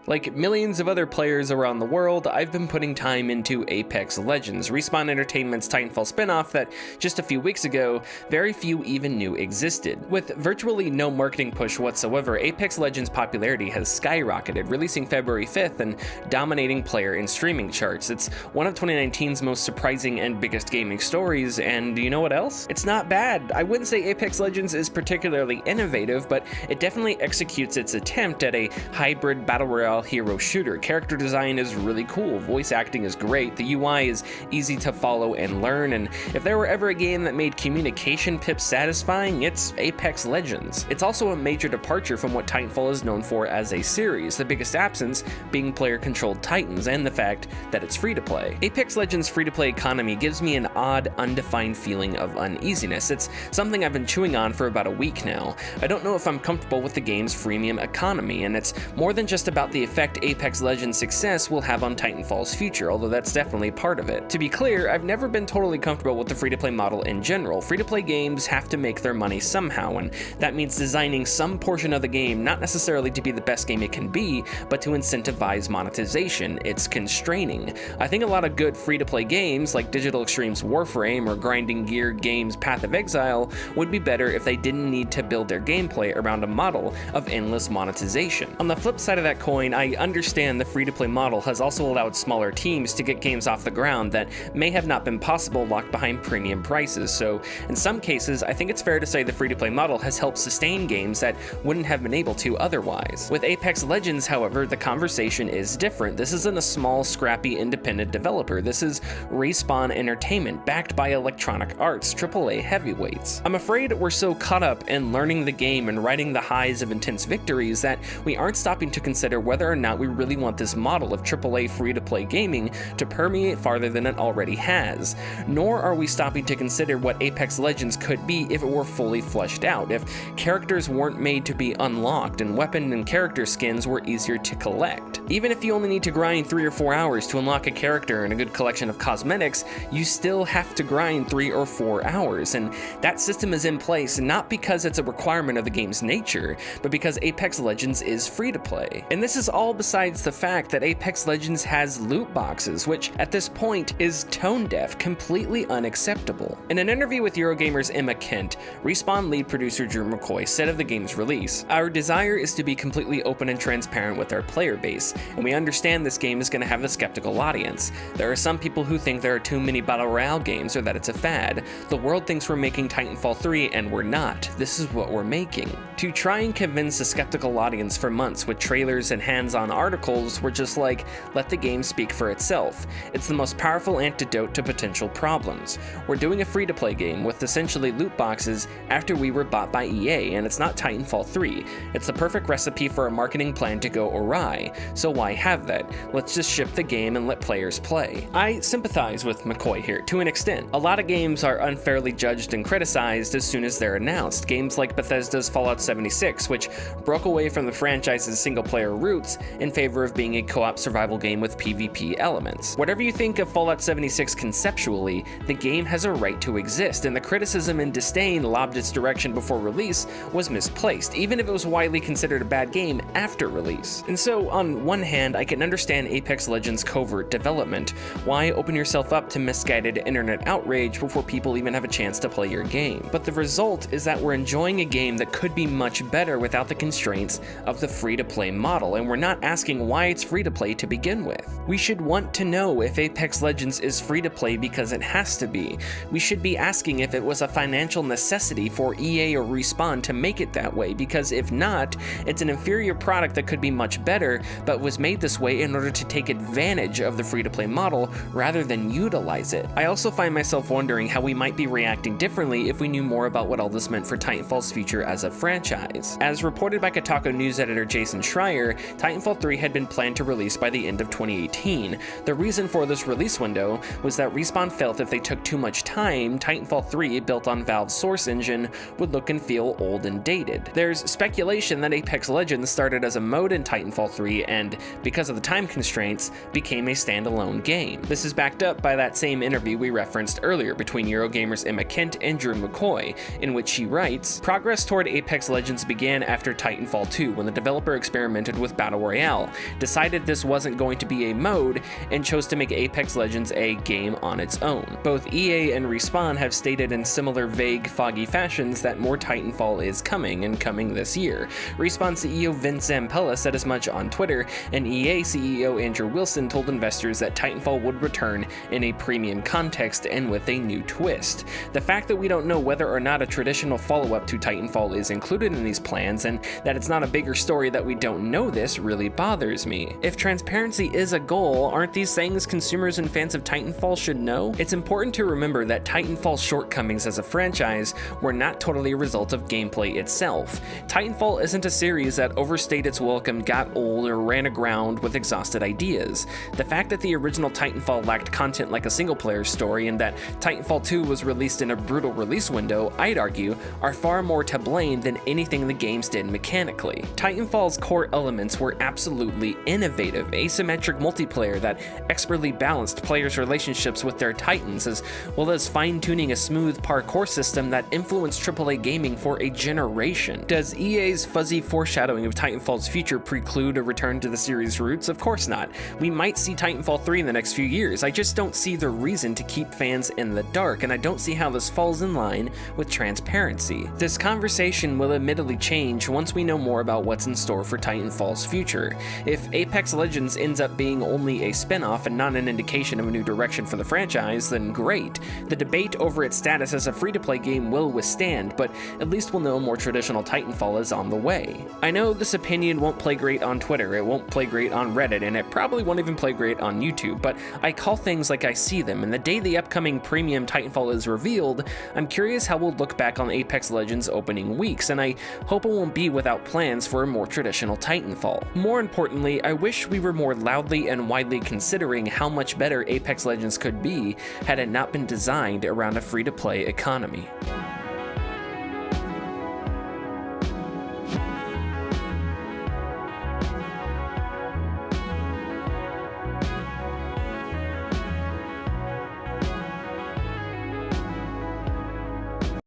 Like millions of other players around the world, I've been putting time into Apex Legends, Respawn Entertainment's Titanfall spinoff that, just a few weeks ago, very few even knew existed. With virtually no marketing push whatsoever, Apex Legends' popularity has skyrocketed, releasing February 5th and dominating player and streaming charts. It's one of 2019's most surprising and biggest gaming stories, and you know what else? It's not bad. I wouldn't say Apex Legends is particularly innovative, but it definitely executes its attempt at a hybrid battle royale hero shooter. Character design is really cool, voice acting is great, the UI is easy to follow and learn, and if there were ever a game that made communication pips satisfying, it's Apex Legends. It's also a major departure from what Titanfall is known for as a series, the biggest absence being player-controlled Titans and the fact that it's free-to-play. Apex Legends' free-to-play economy gives me an odd, undefined feeling of uneasiness. It's something I've been chewing on for about a week now. I don't know if I'm comfortable with the game's freemium economy, and it's more than just about the effect Apex Legends' success will have on Titanfall's future, although that's definitely part of it. To be clear, I've never been totally comfortable with the free-to-play model in general. Free-to-play games have to make their money somehow, and that means designing some portion of the game not necessarily to be the best game it can be, but to incentivize monetization. It's constraining. I think a lot of good free-to-play games, like Digital Extreme's Warframe or Grinding Gear Games' Path of Exile, would be better if they didn't need to build their gameplay around a model of endless monetization. On the flip side of that coin, I understand the free-to-play model has also allowed smaller teams to get games off the ground that may have not been possible locked behind premium prices, so in some cases, I think it's fair to say the free-to-play model has helped sustain games that wouldn't have been able to otherwise. With Apex Legends, however, the conversation is different. This isn't a small, scrappy, independent developer. This is Respawn Entertainment, backed by Electronic Arts, AAA heavyweights. I'm afraid we're so caught up in learning the game and riding the highs of intense victories that we aren't stopping to consider whether or not we really want this model of AAA free-to-play gaming to permeate farther than it already has. Nor are we stopping to consider what Apex Legends could be if it were fully fleshed out, if characters weren't made to be unlocked and weapon and character skins were easier to collect. Even if you only need to grind 3 or 4 hours to unlock a character and a good collection of cosmetics, you still have to grind 3 or 4 hours, and that system is in place not because it's a requirement of the game's nature, but because Apex Legends is free-to-play. And this is all besides the fact that Apex Legends has loot boxes, which at this point is tone-deaf, completely unacceptable. In an interview with Eurogamer's Emma Kent, Respawn lead producer Drew McCoy said of the game's release, "Our desire is to be completely open and transparent with our player base, and we understand this game is going to have a skeptical audience. There are some people who think there are too many Battle Royale games or that it's a fad. The world thinks we're making Titanfall 3 and we're not. This is what we're making." To try and convince a skeptical audience for months with trailers and hands-on articles were just like, let the game speak for itself. It's the most powerful antidote to potential problems. We're doing a free-to-play game with essentially loot boxes after we were bought by EA, and it's not Titanfall 3. It's the perfect recipe for a marketing plan to go awry, so why have that? Let's just ship the game and let players play. I sympathize with McCoy here, to an extent. A lot of games are unfairly judged and criticized as soon as they're announced. Games like Bethesda's Fallout 76, which broke away from the franchise's single-player roots in favor of being a co-op survival game with PvP elements. Whatever you think of Fallout 76 conceptually, the game has a right to exist, and the criticism and disdain lobbed its direction before release was misplaced, even if it was widely considered a bad game after release. And so, on one hand, I can understand Apex Legends' covert development. Why open yourself up to misguided internet outrage before people even have a chance to play your game? But the result is that we're enjoying a game that could be much better without the constraints of the free-to-play model, and we're not asking why it's free-to-play to begin with. We should want to know if Apex Legends is free-to-play because it has to be. We should be asking if it was a financial necessity for EA or Respawn to make it that way, because if not, it's an inferior product that could be much better, but was made this way in order to take advantage of the free-to-play model rather than utilize it. I also find myself wondering how we might be reacting differently if we knew more about what all this meant for Titanfall's future as a franchise. As reported by Kotaku news editor Jason Schreier, Titanfall 3 had been planned to release by the end of 2018. The reason for this release window was that Respawn felt if they took too much time, Titanfall 3, built on Valve's Source engine, would look and feel old and dated. There's speculation that Apex Legends started as a mode in Titanfall 3 and, because of the time constraints, became a standalone game. This is backed up by that same interview we referenced earlier between Eurogamer's Emma Kent and Drew McCoy, in which she writes, "Progress toward Apex Legends began after Titanfall 2, when the developer experimented with battle Battle Royale, decided this wasn't going to be a mode, and chose to make Apex Legends a game on its own. Both EA and Respawn have stated in similar vague, foggy fashions that more Titanfall is coming, and coming this year. Respawn CEO Vince Zampella said as much on Twitter, and EA CEO Andrew Wilson told investors that Titanfall would return in a premium context and with a new twist. The fact that we don't know whether or not a traditional follow-up to Titanfall is included in these plans, and that it's not a bigger story that we don't know this, really bothers me. If transparency is a goal, aren't these things consumers and fans of Titanfall should know? It's important to remember that Titanfall's shortcomings as a franchise were not totally a result of gameplay itself. Titanfall isn't a series that overstayed its welcome, got old, or ran aground with exhausted ideas. The fact that the original Titanfall lacked content like a single-player story, and that Titanfall 2 was released in a brutal release window, I'd argue, are far more to blame than anything the games did mechanically. Titanfall's core elements were absolutely innovative: asymmetric multiplayer that expertly balanced players' relationships with their titans, as well as fine-tuning a smooth parkour system that influenced AAA gaming for a generation. Does EA's fuzzy foreshadowing of Titanfall's future preclude a return to the series' roots? Of course not. We might see Titanfall 3 in the next few years. I just don't see the reason to keep fans in the dark, and I don't see how this falls in line with transparency. This conversation will admittedly change once we know more about what's in store for Titanfall's future. If Apex Legends ends up being only a spin-off and not an indication of a new direction for the franchise, then great. The debate over its status as a free-to-play game will withstand, but at least we'll know more traditional Titanfall is on the way. I know this opinion won't play great on Twitter, it won't play great on Reddit, and it probably won't even play great on YouTube, but I call things like I see them, and the day the upcoming premium Titanfall is revealed, I'm curious how we'll look back on Apex Legends opening weeks, and I hope it won't be without plans for a more traditional Titanfall. More importantly, I wish we were more loudly and widely considering how much better Apex Legends could be had it not been designed around a free-to-play economy.